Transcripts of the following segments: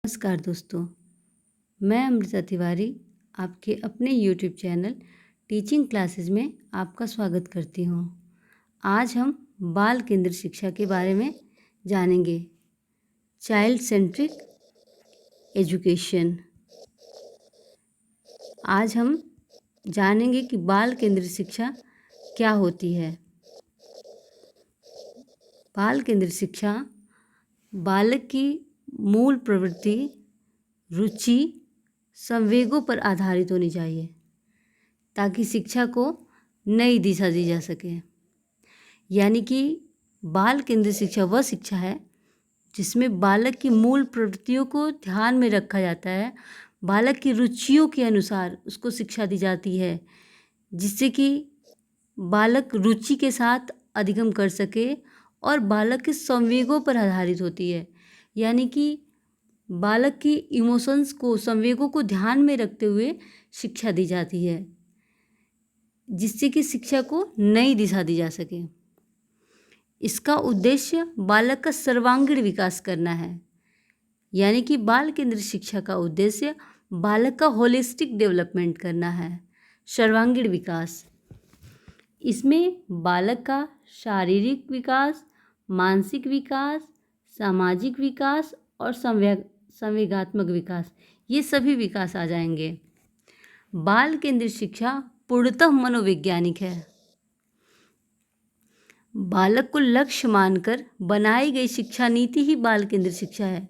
नमस्कार दोस्तों, मैं अमृता तिवारी आपके अपने यूट्यूब चैनल टीचिंग क्लासेस में आपका स्वागत करती हूँ। आज हम बाल केंद्र शिक्षा के बारे में जानेंगे। Child centric education. आज हम जानेंगे कि बाल केंद्र शिक्षा क्या होती है। बाल केंद्र शिक्षा बालक की मूल प्रवृत्ति, रुचि, संवेगों पर आधारित होनी चाहिए ताकि शिक्षा को नई दिशा दी जा सके। यानी कि बाल केंद्रित शिक्षा वह शिक्षा है जिसमें बालक की मूल प्रवृत्तियों को ध्यान में रखा जाता है, बालक की रुचियों के अनुसार उसको शिक्षा दी जाती है, जिससे कि बालक रुचि के साथ अधिगम कर सके और बालक के संवेगों पर आधारित होती है। यानी कि बालक की इमोशंस को, संवेगों को ध्यान में रखते हुए शिक्षा दी जाती है, जिससे कि शिक्षा को नई दिशा दी जा सके। इसका उद्देश्य बालक का सर्वांगीण विकास करना है। यानी कि बाल केंद्रित शिक्षा का उद्देश्य बालक का होलिस्टिक डेवलपमेंट करना है, सर्वांगीण विकास। इसमें बालक का शारीरिक विकास, मानसिक विकास, सामाजिक विकास और संवेगात्मक विकास, ये सभी विकास आ जाएंगे। बाल केंद्रित शिक्षा पूर्णतः मनोवैज्ञानिक है। बालक को लक्ष्य मानकर बनाई गई शिक्षा नीति ही बाल केंद्रित शिक्षा है।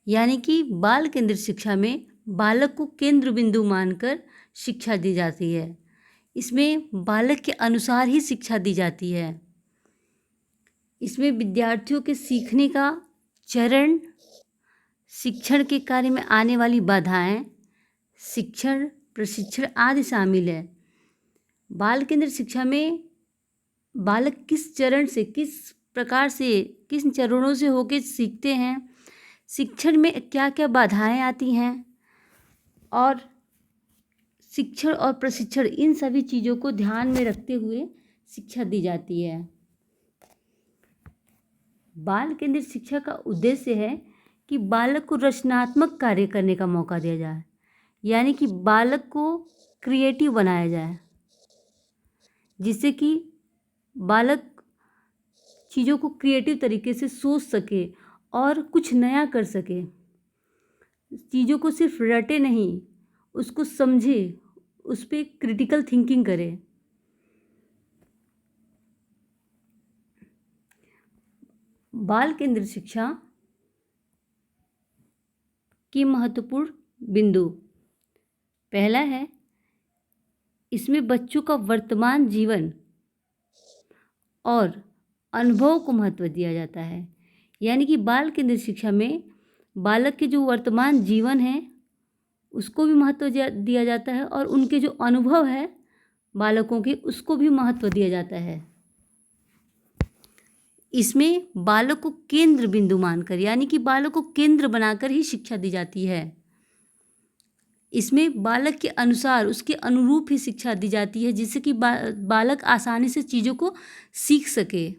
यानी कि बाल केंद्रित शिक्षा में बालक को केंद्र बिंदु मानकर शिक्षा दी जाती है। इसमें बालक के अनुसार ही शिक्षा दी जाती है। इसमें विद्यार्थियों के सीखने का चरण, शिक्षण के कार्य में आने वाली बाधाएं, शिक्षण, प्रशिक्षण आदि शामिल है। बाल केंद्रित शिक्षा में बालक किस चरण से, किस प्रकार से, किन चरणों से होकर सीखते हैं, शिक्षण में क्या क्या बाधाएं आती हैं और शिक्षण और प्रशिक्षण, इन सभी चीज़ों को ध्यान में रखते हुए शिक्षा दी जाती है। बाल केंद्रित शिक्षा का उद्देश्य है कि बालक को रचनात्मक कार्य करने का मौका दिया जाए। यानी कि बालक को क्रिएटिव बनाया जाए, जिससे कि बालक चीज़ों को क्रिएटिव तरीके से सोच सके और कुछ नया कर सके। चीज़ों को सिर्फ रटे नहीं, उसको समझे, उस पर क्रिटिकल थिंकिंग करे। बाल केंद्रित शिक्षा की महत्वपूर्ण बिंदु, पहला है, इसमें बच्चों का वर्तमान जीवन और अनुभव को महत्व दिया जाता है। यानी कि बाल केंद्रित शिक्षा में बालक के जो वर्तमान जीवन है उसको भी महत्व दिया जाता है और उनके जो अनुभव है बालकों के, उसको भी महत्व दिया जाता है। इसमें बालक को केंद्र बिंदु मानकर, यानी कि बालक को केंद्र बनाकर ही शिक्षा दी जाती है। इसमें बालक के अनुसार, उसके अनुरूप ही शिक्षा दी जाती है, जिससे कि बालक आसानी से चीज़ों को सीख सके।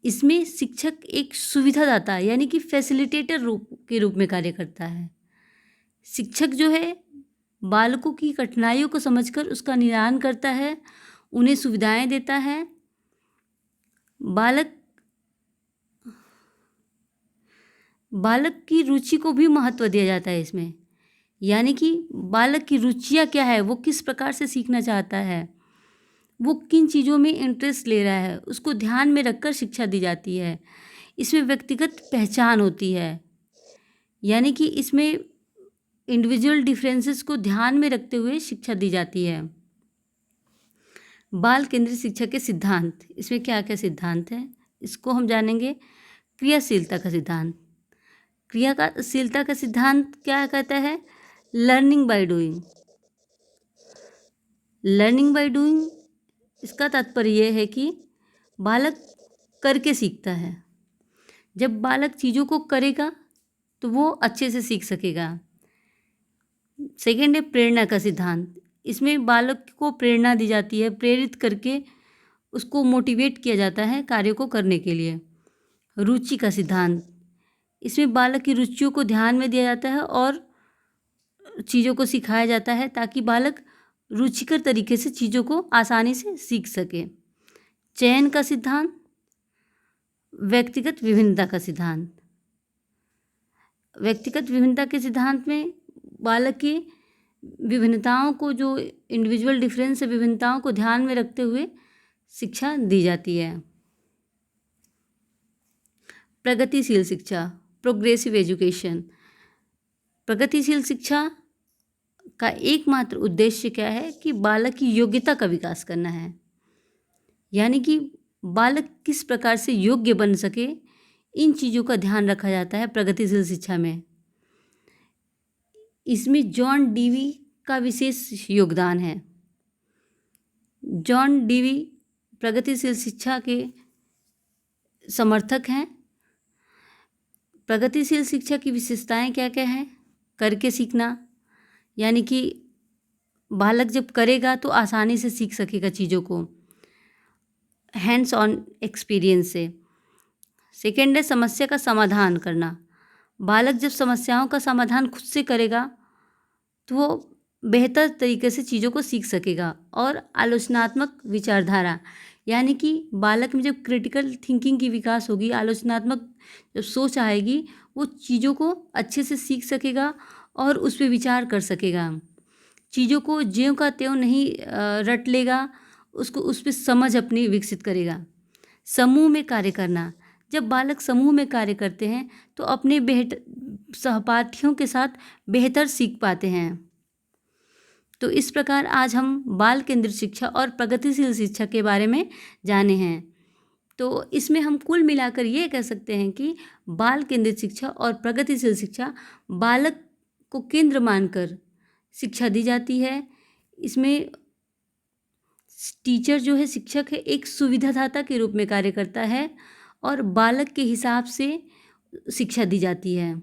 इसमें शिक्षक एक सुविधादाता यानी कि फैसिलिटेटर के रूप में कार्य करता है। शिक्षक जो है बालकों की कठिनाइयों को समझकर उसका निदान करता है, उन्हें सुविधाएं देता है। बालक की रुचि को भी महत्व दिया जाता है इसमें। यानी कि बालक की रुचियाँ क्या है, वो किस प्रकार से सीखना चाहता है, वो किन चीज़ों में इंटरेस्ट ले रहा है, उसको ध्यान में रखकर शिक्षा दी जाती है। इसमें व्यक्तिगत पहचान होती है। यानी कि इसमें इंडिविजुअल डिफरेंसेस को ध्यान में रखते हुए शिक्षा दी जाती है। बाल केंद्रित शिक्षा के सिद्धांत, इसमें क्या क्या सिद्धांत हैं इसको हम जानेंगे। क्रियाशीलता का सिद्धांत, क्रियाशीलता का सिद्धांत क्या कहता है? Learning by doing. Learning by doing, इसका तात्पर्य यह है कि बालक करके सीखता है। जब बालक चीज़ों को करेगा तो वो अच्छे से सीख सकेगा। सेकेंड है प्रेरणा का सिद्धांत। इसमें बालक को प्रेरणा दी जाती है, प्रेरित करके उसको मोटिवेट किया जाता है कार्य को करने के लिए। रुचि का सिद्धांत, इसमें बालक की रुचियों को ध्यान में दिया जाता है और चीज़ों को सिखाया जाता है ताकि बालक रुचिकर तरीके से चीज़ों को आसानी से सीख सके। चयन का सिद्धांत, व्यक्तिगत विभिन्नता का सिद्धांत। व्यक्तिगत विभिन्नता के सिद्धांत में बालक की विभिन्नताओं को, जो इंडिविजुअल डिफरेंस है, विभिन्नताओं को ध्यान में रखते हुए शिक्षा दी जाती है। प्रगतिशील शिक्षा, प्रोग्रेसिव एजुकेशन। प्रगतिशील शिक्षा का एकमात्र उद्देश्य क्या है कि बालक की योग्यता का विकास करना है, यानी कि बालक किस प्रकार से योग्य बन सके, इन चीज़ों का ध्यान रखा जाता है प्रगतिशील शिक्षा में। इसमें जॉन डीवी का विशेष योगदान है। जॉन डीवी प्रगतिशील शिक्षा के समर्थक हैं। प्रगतिशील शिक्षा की विशेषताएं क्या क्या हैं? करके सीखना, यानी कि बालक जब करेगा तो आसानी से सीख सकेगा चीज़ों को, हैंड्स ऑन एक्सपीरियंस से। सेकेंड है समस्या का समाधान करना। बालक जब समस्याओं का समाधान खुद से करेगा तो वो बेहतर तरीके से चीज़ों को सीख सकेगा। और आलोचनात्मक विचारधारा, यानी कि बालक में जब क्रिटिकल थिंकिंग की विकास होगी, आलोचनात्मक जब सोच आएगी, वो चीज़ों को अच्छे से सीख सकेगा और उस पर विचार कर सकेगा। चीज़ों को ज्यों का त्यों नहीं रट लेगा, उसको उस पर समझ अपनी विकसित करेगा। समूह में कार्य करना, जब बालक समूह में कार्य करते हैं तो अपने सहपाठियों के साथ बेहतर सीख पाते हैं। तो इस प्रकार आज हम बाल केंद्रित शिक्षा और प्रगतिशील शिक्षा के बारे में जाने हैं। तो इसमें हम कुल मिलाकर ये कह सकते हैं कि बाल केंद्रित शिक्षा और प्रगतिशील शिक्षा बालक को केंद्र मानकर शिक्षा दी जाती है। इसमें टीचर जो है, शिक्षक है, एक सुविधादाता के रूप में कार्य करता है और बालक के हिसाब से शिक्षा दी जाती है।